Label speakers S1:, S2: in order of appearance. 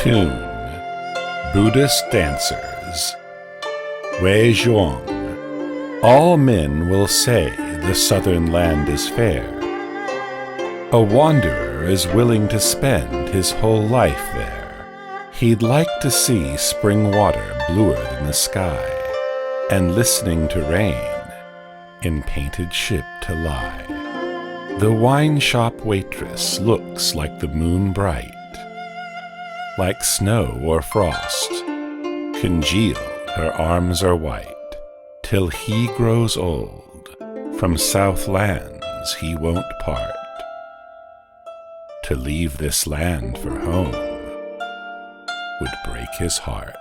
S1: Tune. Buddhist dancers. Wei Zhuang. All men will say the southern land is fair. A wanderer is willing to spend his whole life there. He'd like to see spring water bluer than the sky, and listening to rain, in painted ship to lie. The wine shop waitress looks like the moon bright, like snow or frost, congealed her arms are white. Till he grows old, from south lands he won't part. To leave this land for home would break his heart.